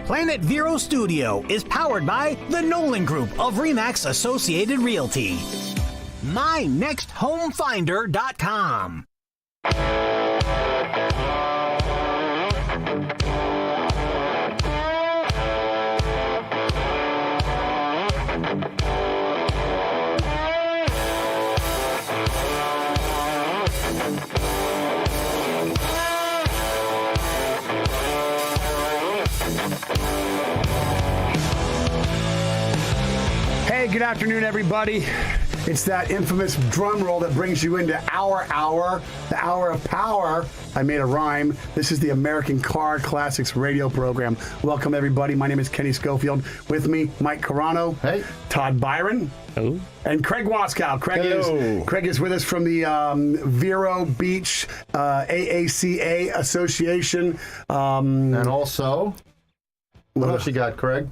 Planet Vero Studio is powered by the Nolan Group of Remax Associated Realty. MyNextHomeFinder.com. Hey, good afternoon, everybody. It's that infamous drum roll that brings you into our hour, the hour of power. I made a rhyme. This is the American Car Classics radio program. Welcome, everybody. My name is Kenny Schofield. With me, Mike Carano. Hey. Todd Byron. Hello. And Craig Waskow. Craig is with us from the Vero Beach AACA Association. And also, what else you got, Craig?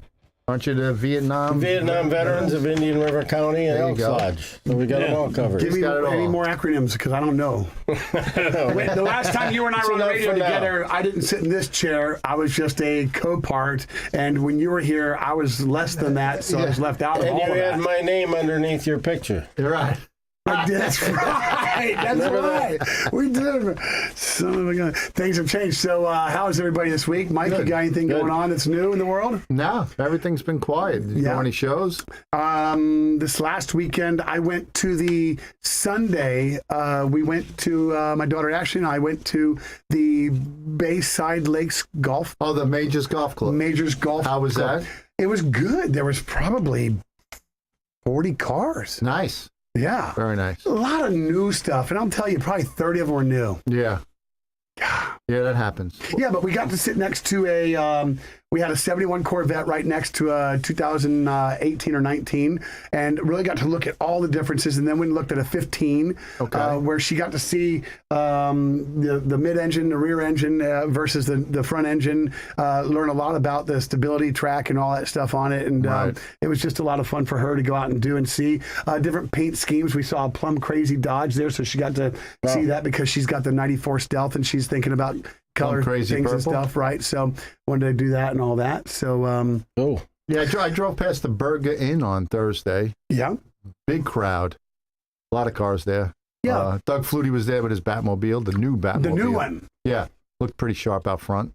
Aren't you the Vietnam Veterans of Indian River County and There you Elks go. Lodge. So we got them all covered. Give me got it any all. more acronyms, because I don't know. The last time you and I were on the enough radio for now. together, I didn't sit in this chair. I was just a co-part. And when you were here, I was less than that, so I was left out of And all you of had that. my name underneath your picture. You're right. That's right. That's Remember right. We did. Son of a gun. Things have changed. So how is everybody this week? Mike, you Good. got anything Good. going on that's new in the world? No, everything's been quiet. Did you Yeah. go any shows? This last weekend, I went to the Sunday. We went to, my daughter Ashley and I went to the Bayside Lakes Golf Oh, the Majors Golf Club. Majors Golf How was Club. that? It was good. There was probably 40 cars. Nice. Yeah. Very nice. A lot of new stuff. And I'll tell you, probably 30 of them were new. Yeah. Yeah, that happens. Yeah, but we got to sit next to we had a 71 Corvette right next to a 2018 or 19, and really got to look at all the differences. And then we looked at a 15, Okay. where she got to see the mid-engine, the rear engine versus the front engine, learn a lot about the stability track and all that stuff on it. And Right. it was just a lot of fun for her to go out and do and see different paint schemes. We saw a Plum Crazy Dodge there, so she got to see that because she's got the 94 Stealth and she's thinking about color Crazy things and purple. stuff, right? So wanted to do that and all that. So Oh, Yeah, I drove past the Burger Inn on Thursday. yeah, Big crowd. A lot of cars there. Yeah. Doug Flutie was there with his Batmobile, the new Batmobile. the new one. Yeah, looked pretty sharp out front.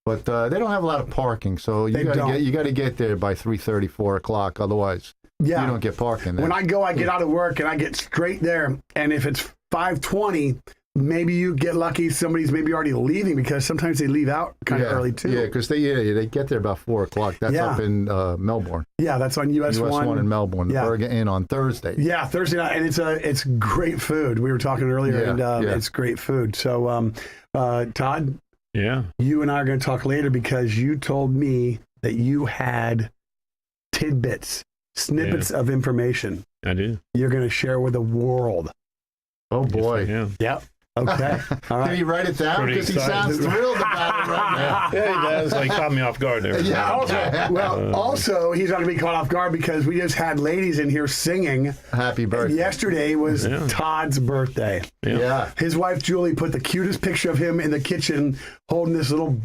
But they don't have a lot of parking, so They you don't. got to get there by 3:30, 4 o'clock. Otherwise, Yeah. you don't get parking there. When I go, I get out of work and I get straight there. And if it's 5:20, maybe you get lucky. Somebody's maybe already leaving because sometimes they leave out kind of early too. Yeah, because they get there about 4 o'clock. That's Yeah. up in Melbourne. Yeah, that's on US, US 1 in Melbourne. Yeah. The Burger Inn on Thursday. Yeah, Thursday night, and it's great food. We were talking earlier, Yeah, and yeah. it's great food. So, Todd, yeah. you and I are going to talk later because you told me that you had tidbits, snippets of information I do. you're going to share with the world. Oh, boy. Yeah. Yep. Okay. All Did he right. write it down? Pretty Because he excited. sounds thrilled about it right now. Yeah, he does. Like, caught me off guard there. Yeah. Well, also, he's not going to be caught off guard because we just had ladies in here singing. Happy birthday. Yesterday was Yeah. Todd's birthday. Yeah. His wife, Julie, put the cutest picture of him in the kitchen holding this little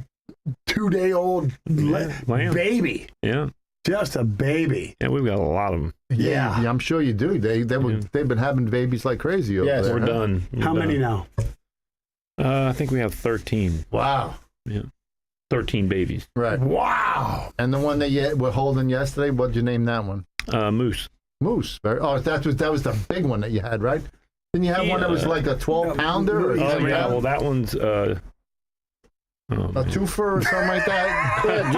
2-day-old lamb. baby. Yeah. Just a baby. Yeah, we've got a lot of them. Yeah. I'm sure you do. They've been having babies like crazy over Yes, there. we're huh? done. We're How done. many now? I think we have 13. Wow. 13 babies. Right. Wow. And the one that you were holding yesterday, what'd you name that one? Moose. Moose. That was the big one that you had, right? Didn't you have one that was like a 12-pounder? Or No, Oh, something yeah. like Well, that one's... a twofer or something like that? yeah,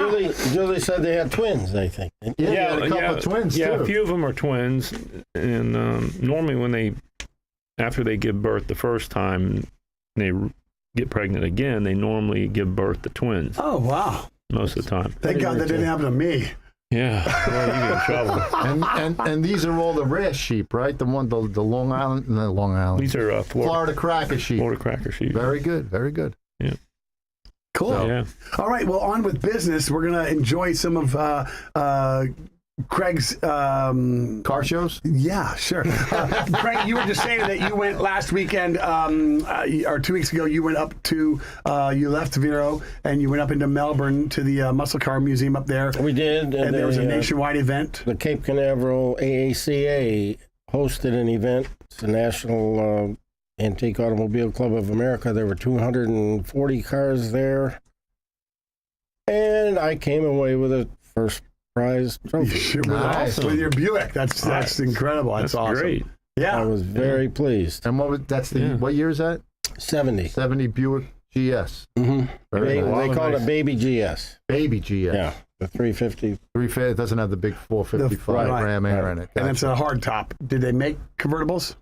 Julie said they had twins, I think. Yeah, you had a couple of twins, Yeah, too. a few of them are twins. And normally when after they give birth the first time, they get pregnant again, they normally give birth to twins Oh, wow. most of the time. Thank God that didn't happen to me. Yeah. Well, you get in trouble. and these are all the rare sheep, right? The Long Island, not Long Island. These are Florida cracker sheep. Florida cracker sheep. Very good, very good. Cool. Yeah. All right. Well, on with business. We're going to enjoy some of Craig's. Car shows? Yeah, sure. Craig, you were just saying that you went last weekend, or 2 weeks ago. You went up to, you left Vero and you went up into Melbourne to the Muscle Car Museum up there. We did. And there was a nationwide event. The Cape Canaveral AACA hosted an event. It's the National Antique Automobile Club of America. There were 240 cars there. And I came away with a first prize trophy. Sure, Nice. with your Buick. That's incredible. That's awesome. Great. Yeah. I was very pleased. And what year is that? 70. 70 Buick GS. Mm-hmm. Very nice. They called it Baby GS. Baby GS. Yeah, the 350. It doesn't have the big 455 Right, Ram Air in it. And it's a hard top. Did they make convertibles?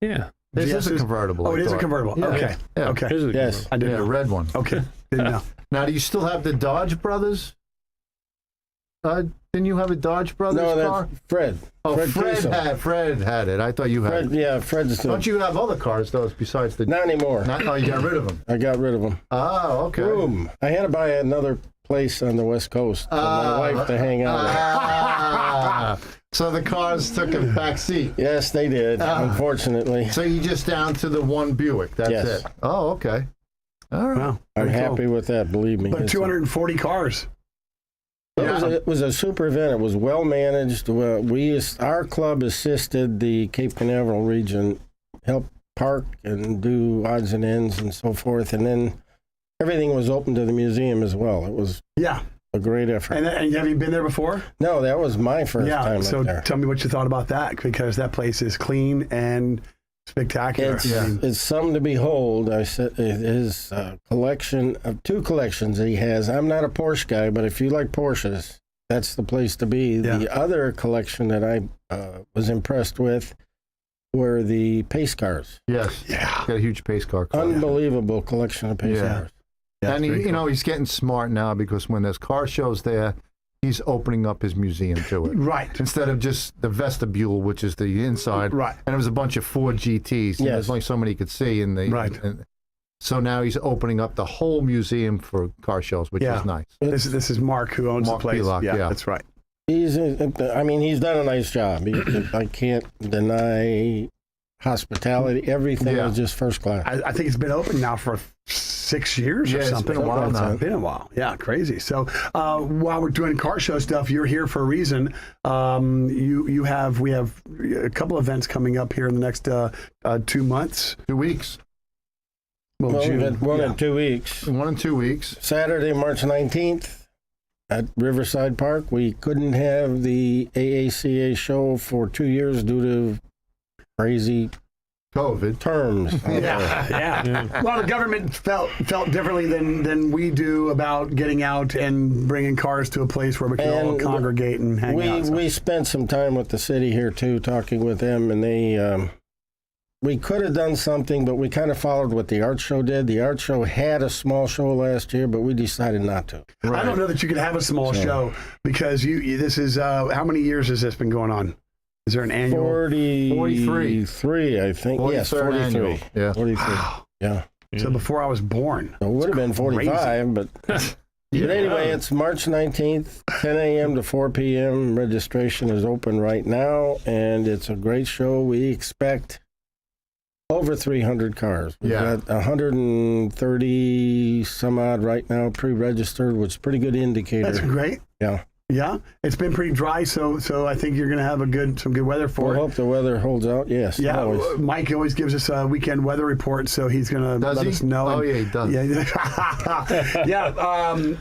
Yeah. This is a GSs? convertible. Oh, I it is a thought. convertible. Yeah. Okay. Yeah. Okay. Here's a Yes. I didn't Yeah, know. red one. Okay. Didn't know. Now, do you still have the Dodge Brothers? Didn't you have a Dodge Brothers No, car? that's Fred. Oh, Fred had it. I thought you had Fred, it. yeah, Fred's the... Don't you have other cars, though, besides the... Not anymore. Oh, you got rid of them. I got rid of them. Oh, okay. Boom. I had to buy another place on the West Coast for my wife to hang out at. So the cars took a back seat. Yes, they did, unfortunately. So you just down to the one Buick. That's Yes. it. Oh, okay. All right. Wow. I'm Very cool. happy with that, believe me. But 240 cars. It was a super event. It was well managed. Our club assisted the Cape Canaveral region, help park and do odds and ends and so forth. And then everything was open to the museum as well. It was Yeah. a great effort. And have you been there before? No, that was my first time So up there. tell me what you thought about that, because that place is clean and spectacular. It's something to behold. I said his collection of 2 collections that he has. I'm not a Porsche guy, but if you like Porsches, that's the place to be. Yeah. The other collection that I was impressed with were the pace cars. Yes. Yeah. Got a huge pace car collection. Unbelievable collection of pace Yeah. cars. Yeah, And it's very cool. he's getting smart now, because when there's car shows there, he's opening up his museum to it. Right. Instead of just the vestibule, which is the inside. Right. And it was a bunch of Ford GTs. And Yes. there's only so many you could see in the. Right. So now he's opening up the whole museum for car shows, which Yeah. is nice. This is Mark who owns Mark the place. Pelock, yeah. That's right. He's done a nice job. I can't deny hospitality. Everything Yeah. was just first class. I think it's been open now for 6 years or Yeah, it's something. been a while now. It's been a while. Yeah, crazy. So while we're doing car show stuff, you're here for a reason. We have a couple events coming up here in the next 2 months. 2 weeks. Well, Well, June. we've had one Yeah. in 2 weeks. 1 and 2 weeks. Saturday, March 19th at Riverside Park. We couldn't have the AACA show for 2 years due to crazy COVID. terms. Yeah. Well, the government felt differently than we do about getting out and bringing cars to a place where we can all And congregate and hang out. So- We spent some time with the city here too, talking with them, and they we could have done something, but we kind of followed what the art show did. The art show had a small show last year, but we decided not to. I don't know that you could have a small show, because this is how many years has this been going on? Is there an annual? 43, I think. Yes, 43rd 43. annual. Yeah. 43. Wow. Yeah. So before I was born. So it would have been 45, but anyway, it's March 19th, 10 a.m. to 4 p.m. Registration is open right now, and it's a great show. We expect over 300 cars. We've got 130 some odd right now pre-registered, which is a pretty good indicator. That's great. Yeah. Yeah, it's been pretty dry, so I think you're going to have some good weather for We'll it. hope the weather holds out. Yes. Yeah, always. Mike always gives us a weekend weather report, so he's going to Does let he? us know. Oh, yeah, he does. Yeah,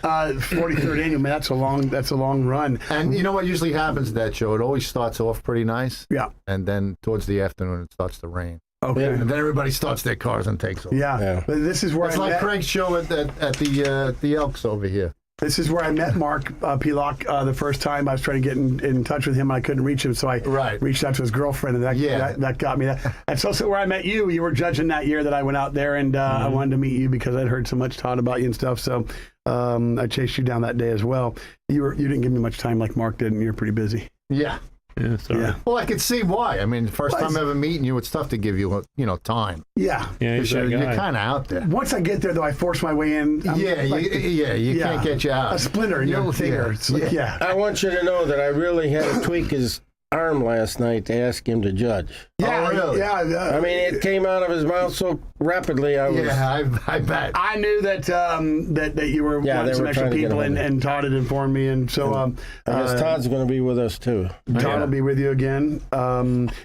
43rd annual. Man, that's a long run. And you know what usually happens at that show? It always starts off pretty nice. Yeah. And then towards the afternoon, it starts to rain. Okay. And then everybody starts their cars and takes off. Yeah. But this is where It's I like met, Craig's show at the Elks over here. This is where I met Mark Pelock the first time. I was trying to get in touch with him. I couldn't reach him, so I reached out to his girlfriend, and that got me. That's also where I met you. You were judging that year that I went out there, and I wanted to meet you because I'd heard so much talk about you and stuff. So I chased you down that day as well. You didn't give me much time like Mark did, and you're pretty busy. Yeah. Yeah, sorry. Yeah. Well, I could see why. I mean, the first time ever meeting you, it's tough to give you, time. Yeah. Yeah, he's You're, that guy. you're kind of out there. Once I get there, though, I force my way in. I'm Yeah, like you can't get you out. a splinter, no finger. It's like, yeah. I want you to know that I really had to tweak his arm last night to ask him to judge. Yeah, Oh, really? yeah. I mean, it came out of his mouth so rapidly. I was. Yeah, I bet. I knew that that you were Yeah, wanting they some were extra trying to get people, him in. and Todd had informed me, and so I guess Todd's going to be with us too. Todd will be with you again.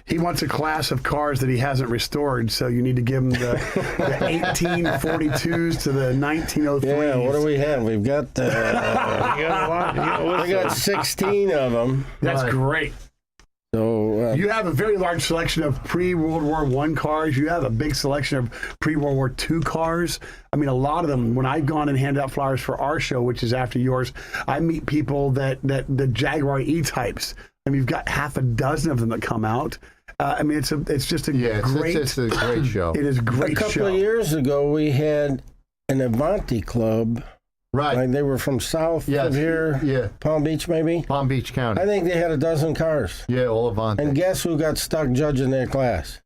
He wants a class of cars that he hasn't restored, so you need to give him the 1842s to the 1903s. Yeah, what do we have? We've got You got a lot. we got 16 of them. That's Right. great. So You have a very large selection of pre-World War I cars. You have a big selection of pre-World War II cars. I mean, a lot of them, when I've gone and handed out flowers for our show, which is after yours, I meet people that the Jaguar E-types. I mean, you've got half a dozen of them that come out. I mean, it's just a great. It's a great show. It is a a great couple show. of years ago, we had an Avanti club. Right. Like they were from south Yes. of here, Yeah. Palm Beach maybe. Palm Beach County. I think they had a dozen cars. Yeah, all Avanti. And guess who got stuck judging their class?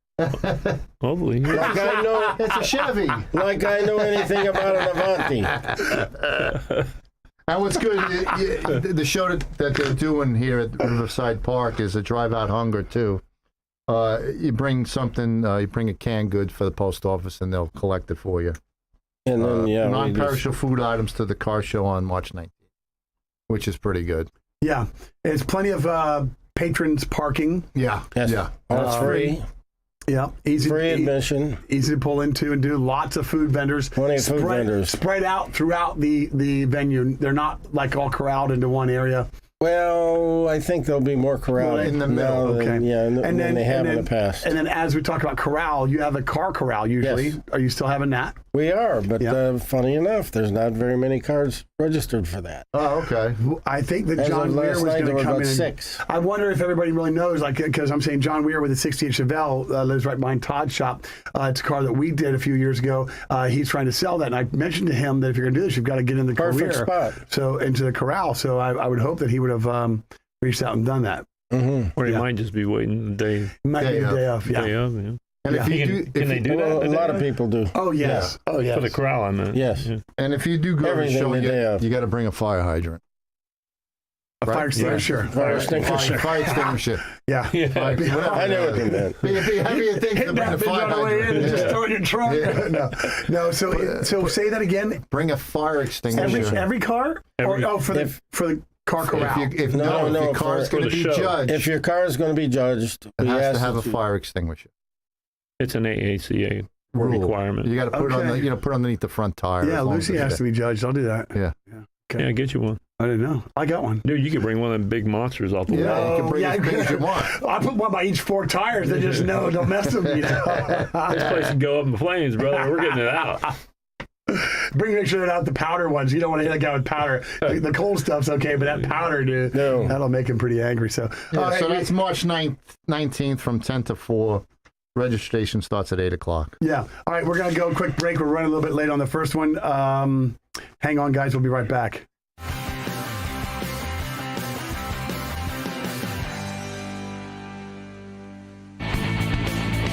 Hopefully. Like I know, It's a Chevy. like I know anything about an Avanti. And what's good, the show that they're doing here at Riverside Park is a Drive Out Hunger, too. You bring something, you bring a canned good for the post office, and they'll collect it for you. And then we just- Non-perishable food items to the car show on March 19th, which is pretty good. Yeah, it's plenty of patrons parking. Yeah, yes, yeah. all free, Yeah, easy admission. easy to pull into and do. Lots of food vendors. Plenty of food vendors. Spread out throughout the venue. They're not like all corralled into one area. Well, I think there'll be more corral In the middle, now than, okay. than they have in the past. And then as we talk about corral, you have a car corral usually. Yes. Are you still having that? We are, but Yeah. funny enough, there's not very many cars registered for that. Oh, okay. I think that As John of Weir last was night, going there to were come about in. 6. I wonder if everybody really knows, like, because I'm saying John Weir with a 68 Chevelle lives right behind Todd's shop. It's a car that we did a few years ago. He's trying to sell that, and I mentioned to him that if you're going to do this, you've got to get in the Perfect career. spot. So into the corral. So I would hope that he would have reached out and done that. Mm-hmm. Or he Yeah. might just be waiting the day, Might be Day a of. day off. Yeah. day of. Yeah. And Yeah. if you do, Can they do that? Well, the a day lot of of? people do. Oh yes. Oh yes. For the corral, I meant. Yes. Yeah. and if you do go to the Everything show, the day of. you got to bring a fire hydrant. A fire extinguisher. Fire extinguisher. Fire extinguisher. Yeah. Fire- I know what you meant. Be heavier things to Hit bring a that bitch fire on the way in and hydrant. just Yeah. throw it in your trunk. Yeah. No. So say that again. Bring a fire extinguisher. Every car? For the car corral. If No, your car's for going to the be show. judged, If your car is going to be judged, it we has ask to have a that you- fire extinguisher. It's an AACA Rule. requirement. You got to put it on Okay. the, put underneath the front tire. Yeah, as long Lucy as has it's to be judged. I'll do that. Yeah. Okay. Yeah, get you one. I didn't know. I got one. Dude, you could bring one of them big monsters off the Yeah, wall. you can bring yeah, as big as you want. I put one by each 4 tires. They just know don't mess with me. You know? This place can go up in flames, brother. We're getting it out. Make sure they're not the powder ones. You don't want to hit a guy with powder. The cold stuff's okay, but that powder, dude, No. that'll make him pretty angry. So, Yeah, all right, so that's March 19th from 10 to 4. Registration starts at 8 o'clock. yeah. All right, we're gonna go a quick break. We're running a little bit late on the first one. Hang on, guys. We'll be right back.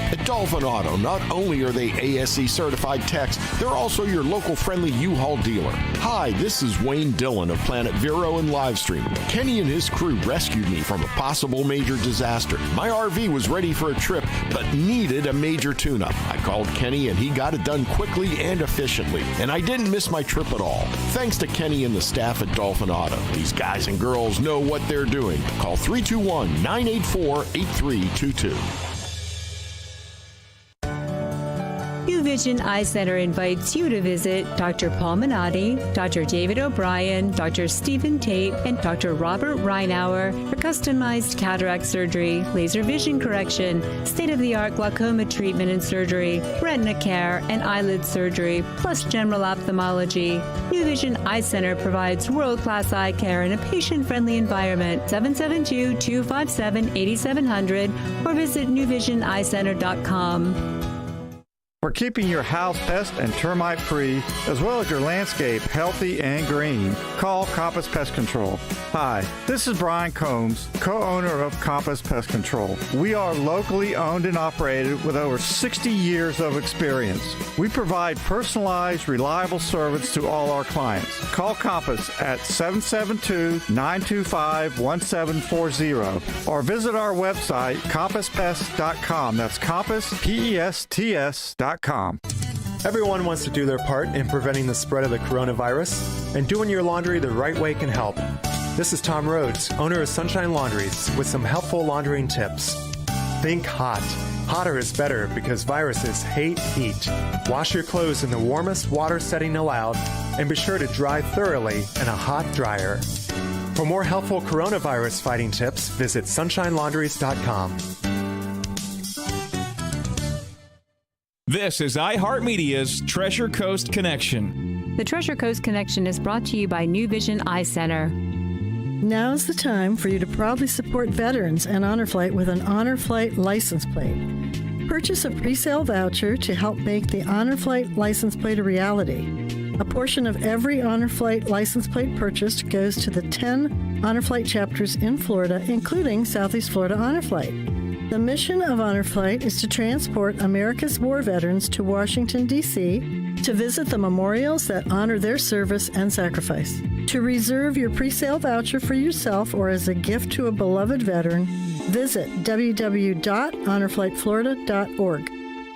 At Dolphin Auto, not only are they ASE certified techs, they're also your local friendly U-Haul dealer. Hi, this is Wayne Dillon of Planet Vero and Livestream. Kenny and his crew rescued me from a possible major disaster. My RV was ready for a trip, but needed a major tune-up. I called Kenny and he got it done quickly and efficiently, and I didn't miss my trip at all. Thanks to Kenny and the staff at Dolphin Auto. These guys and girls know what they're doing. Call 321-984-8322. New Vision Eye Center invites you to visit Dr. Paul Minotti, Dr. David O'Brien, Dr. Stephen Tate, and Dr. Robert Reinauer for customized cataract surgery, laser vision correction, state-of-the-art glaucoma treatment and surgery, retina care, and eyelid surgery, plus general ophthalmology. New Vision Eye Center provides world-class eye care in a patient-friendly environment. 772-257-8700 or visit newvisioneyecenter.com. For keeping your house pest and termite free, as well as your landscape healthy and green, call Compass Pest Control. Hi, this is Brian Combs, co-owner of Compass Pest Control. We are locally owned and operated with over 60 years of experience. We provide personalized, reliable service to all our clients. Call Compass at 772-925-1740 or visit our website, CompassPest.com. That's Compass, PESTS.com. Everyone wants to do their part in preventing the spread of the coronavirus, and doing your laundry the right way can help. This is Tom Rhodes, owner of Sunshine Laundries, with some helpful laundering tips. Think hot. Hotter is better because viruses hate heat. Wash your clothes in the warmest water setting allowed, and be sure to dry thoroughly in a hot dryer. For more helpful coronavirus fighting tips, visit sunshinelaundries.com. This is iHeartMedia's Treasure Coast Connection. The Treasure Coast Connection is brought to you by New Vision Eye Center. Now's the time for you to proudly support veterans and Honor Flight with an Honor Flight license plate. Purchase a pre-sale voucher to help make the Honor Flight license plate a reality. A portion of every Honor Flight license plate purchased goes to the 10 Honor Flight chapters in Florida, including Southeast Florida Honor Flight. The mission of Honor Flight is to transport America's war veterans to Washington, D.C. to visit the memorials that honor their service and sacrifice. To reserve your pre-sale voucher for yourself or as a gift to a beloved veteran, visit www.honorflightflorida.org.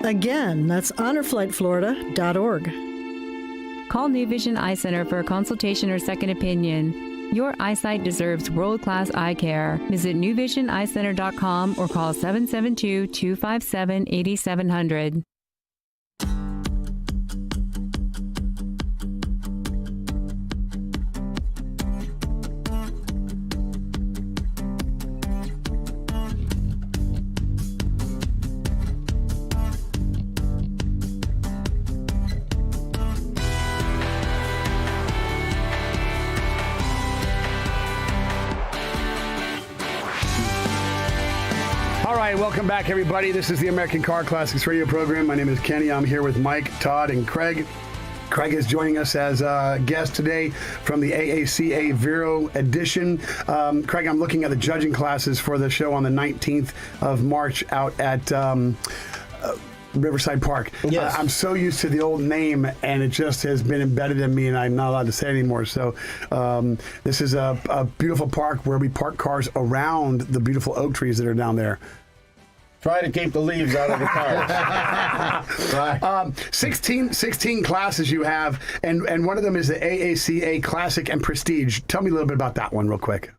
Again, that's honorflightflorida.org. Call New Vision Eye Center for a consultation or second opinion. Your eyesight deserves world-class eye care. Visit newvisioneyecenter.com or call 772-257-8700. All right, welcome back, everybody. This is the American Car Classics radio program. My name is Kenny. I'm here with Mike, Todd, and Craig. Craig is joining us as a guest today from the AACA Vero edition. Craig, I'm looking at the judging classes for the show on the 19th of March out at Riverside Park. Yes. I'm so used to the old name, and it just has been embedded in me, and I'm not allowed to say it anymore. So this is a beautiful park where we park cars around the beautiful oak trees that are down there. Try to keep the leaves out of the cars. 16 classes you have, and one of them is the AACA Classic and Prestige. Tell me a little bit about that one real quick.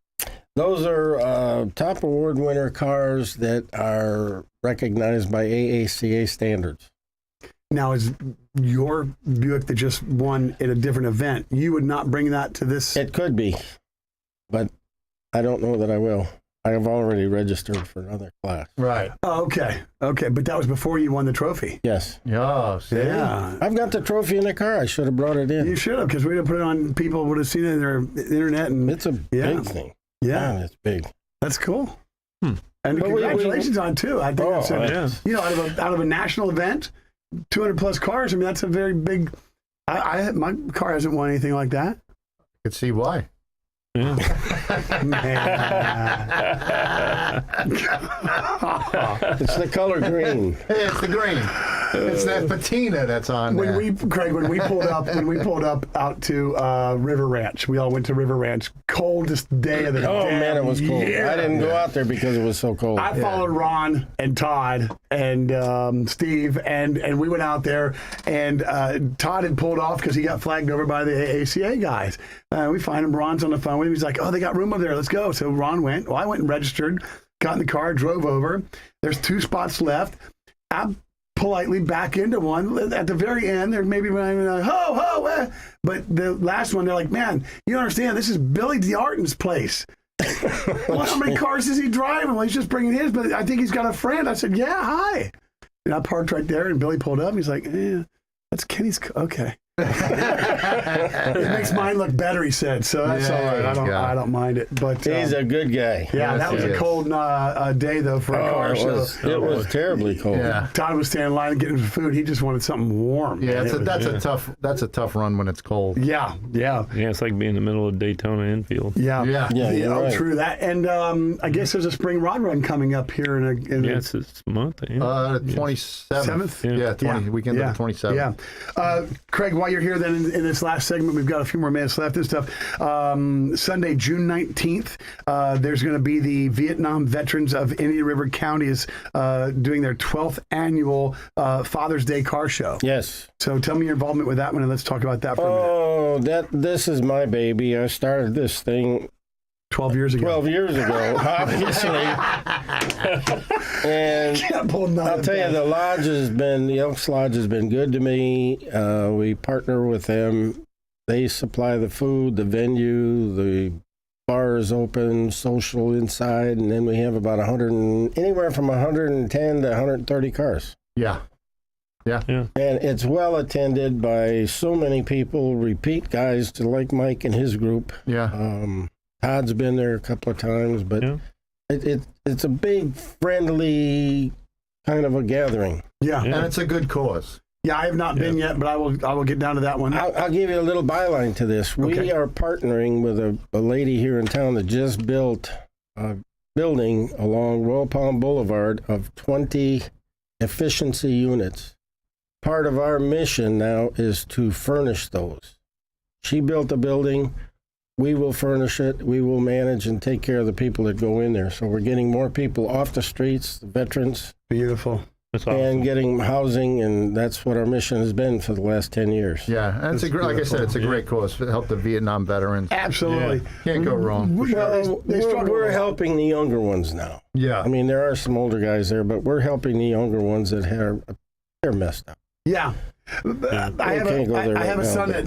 Those are top award winner cars that are recognized by AACA standards. Now, is your Buick that just won in a different event, you would not bring that to this? It could be, but I don't know that I will. I have already registered for another class. Right. Oh, okay. Okay, but that was before you won the trophy. Yes. Yeah. See? Yeah. I've got the trophy in the car. I should have brought it in. You should have, because we'd have put it on, people would have seen it in their internet. And It's a big thing. Yeah. Man, it's big. That's cool. And But congratulations on it, too. I think that's out of a national event, 200 plus cars. I mean, that's a very big. My car hasn't won anything like that. I could see why. Man. It's the color green. It's the green. It's that patina that's on there. When we pulled up out to River Ranch, we all went to River Ranch. Coldest day of the Oh, man, it was cold. year. I didn't go out there because it was so cold. I followed Ron and Todd and Steve, and we went out there, and Todd had pulled off because he got flagged over by the AACA guys. We find him. Ron's on the phone with him. He's like, oh, they got room over there. Let's go. So Ron went. Well, I went and registered, got in the car, drove over. There's 2 spots left. I politely back into one. At the very end, they're maybe ho, ho, eh. But the last one, they're like, man, you don't understand. This is Billy DeArton's place. Well, how many cars is he driving? Well, he's just bringing his, but I think he's got a friend. I said, yeah, hi. And I parked right there, and Billy pulled up. He's like, that's Kenny's. Okay. It makes mine look better, he said. So that's all right. I don't mind it. But He's a good guy. yeah, Yes, that was he a is. cold day though for a car show. It was terribly cold. Yeah. Todd was standing in line getting food. He just wanted something warm. Yeah, man. that's a tough run when it's cold. Yeah. Yeah, it's like being in the middle of Daytona Infield. Yeah. Yeah. Yeah, you're Oh, right. true that. And I guess there's a spring rod run coming up here in Yeah, it's this month. Yeah. 27th. Seventh? Yeah, weekend of the 27th. Yeah. Craig, while you're here then in this last segment, we've got a few more minutes left and stuff. Sunday, June 19th, there's going to be the Vietnam Veterans of Indian River County is doing their 12th annual Father's Day car show. Yes. So tell me your involvement with that one, and let's talk about that for a minute. This is my baby. I started this thing 12 years ago. 12 years ago, obviously. And Can't pull none I'll of tell you, that. the Lodge has been, the Elks Lodge has been good to me. We partner with them. They supply the food, the venue, the bar is open, social inside, and then we have about anywhere from 110 to 130 cars. Yeah. And it's well attended by so many people, repeat guys to like Mike and his group. Yeah. Todd's been there a couple of times, but Yeah. it's a big, friendly kind of a gathering. Yeah. And it's a good cause. Yeah, I have not been yet, but I will get down to that one. I'll give you a little byline to this. Okay. We are partnering with a lady here in town that just built a building along Royal Palm Boulevard of 20 efficiency units. Part of our mission now is to furnish those. She built a building. We will furnish it. We will manage and take care of the people that go in there. So we're getting more people off the streets, the veterans, Beautiful. That's awesome. and getting housing, and that's what our mission has been for the last 10 years. Yeah. And it's like I said, it's a great cause to help the Vietnam veterans. Absolutely. Can't go wrong. Well, They struggle we're a lot. helping the younger ones now. Yeah. I mean, there are some older guys there, but we're helping the younger ones that they're messed up. Yeah. I have can't go there I have right a now, son but-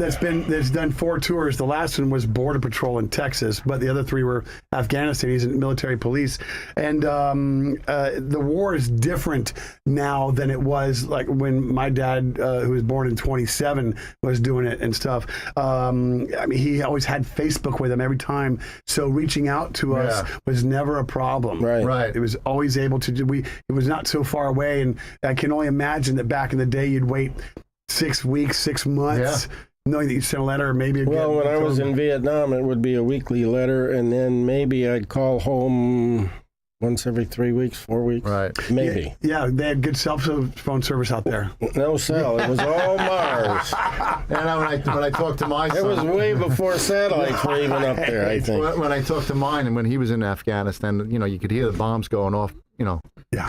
that's done 4 tours. The last one was Border Patrol in Texas, but the other 3 were Afghanistan. He's in military police, and the war is different now than it was like when my dad, who was born in 27, was doing it and stuff. I mean, he always had Facebook with him every time, so reaching out to us was never a problem. Right. It was always able to do. It was not so far away, and I can only imagine that back in the day, you'd wait 6 weeks, 6 months, knowing that you sent a letter, or maybe. Well, when I was in Vietnam, it would be a weekly letter, and then maybe I'd call home once every 3 weeks, 4 weeks. Right. Maybe. Yeah, they had good cell phone service out there. No cell. It was all Mars. And when I talked to my son, It was way before satellites were even up there, I think. when I talked to mine, and when he was in Afghanistan, you could hear the bombs going off,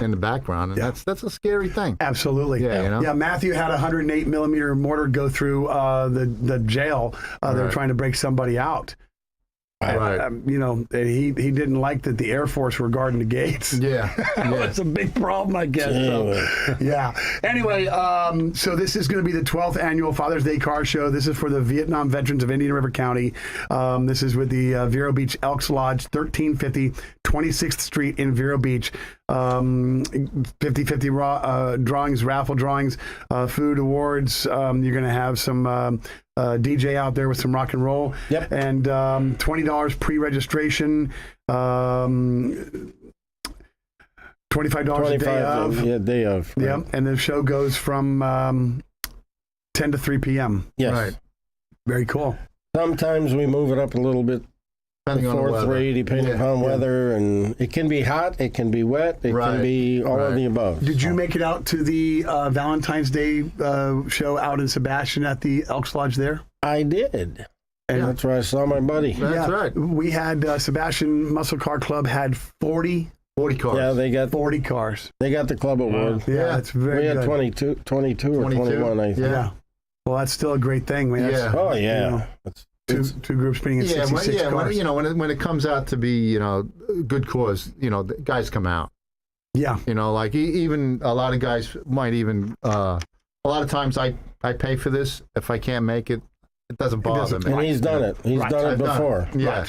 in the background, and that's a scary thing. Absolutely. Yeah, Yeah, Matthew had a 108 millimeter mortar go through the jail. They were trying to break somebody out. Right. He didn't like that the Air Force were guarding the gates. Yeah. That's a big problem, I guess. So, yeah. Anyway, so this is going to be the 12th annual Father's Day Car Show. This is for the Vietnam Veterans of Indian River County. This is with the Vero Beach Elks Lodge, 1350 26th Street in Vero Beach. 50-50 drawings, raffle drawings, food awards. You're going to have some DJ out there with some rock and roll. Yep. And $20 pre-registration. $25 a day of. Yeah, day of. Right. Yeah, and the show goes from 10 to 3 p.m. Yes. Right. Very cool. Sometimes we move it up a little bit. Depending on the Fourth weather. rate, depending upon weather, and it can be hot, it can be wet, it can be all of the above. Did you make it out to the Valentine's Day show out in Sebastian at the Elks Lodge there? I did. And That's where I saw my buddy. That's right. We had Sebastian Muscle Car Club had 40 cars. Yeah, they got 40 cars. They got the club award. Yeah, it's very We had good. 22 or 21, I think. Yeah. Well, that's still a great thing. Man. That's, Oh yeah. you know, two groups being in 66 cars. When it comes out to be, good cause, the guys come out. Yeah. Like even a lot of guys might even, a lot of times I pay for this. If I can't make it, it doesn't bother me. And he's done it. He's done it I've before. Yeah.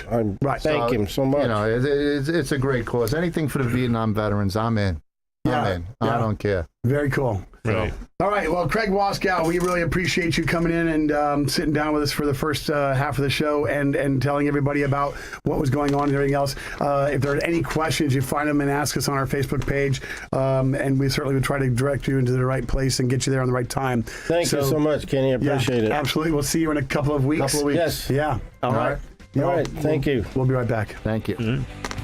I thank him so much. It's a great cause. Anything for the Vietnam veterans, I'm in. Yeah, in. yeah. I don't care. Very cool. Right. All right. Well, Craig Waskow, we really appreciate you coming in and sitting down with us for the first half of the show and telling everybody about what was going on and everything else. If there are any questions, you find them and ask us on our Facebook page. And we certainly would try to direct you into the right place and get you there on the right time. Thank you so much, Kenny. I appreciate it. Absolutely. We'll see you in a couple of weeks. Yes. Yeah. All right. All right. Thank you. We'll be right back. Thank you. Mm-hmm.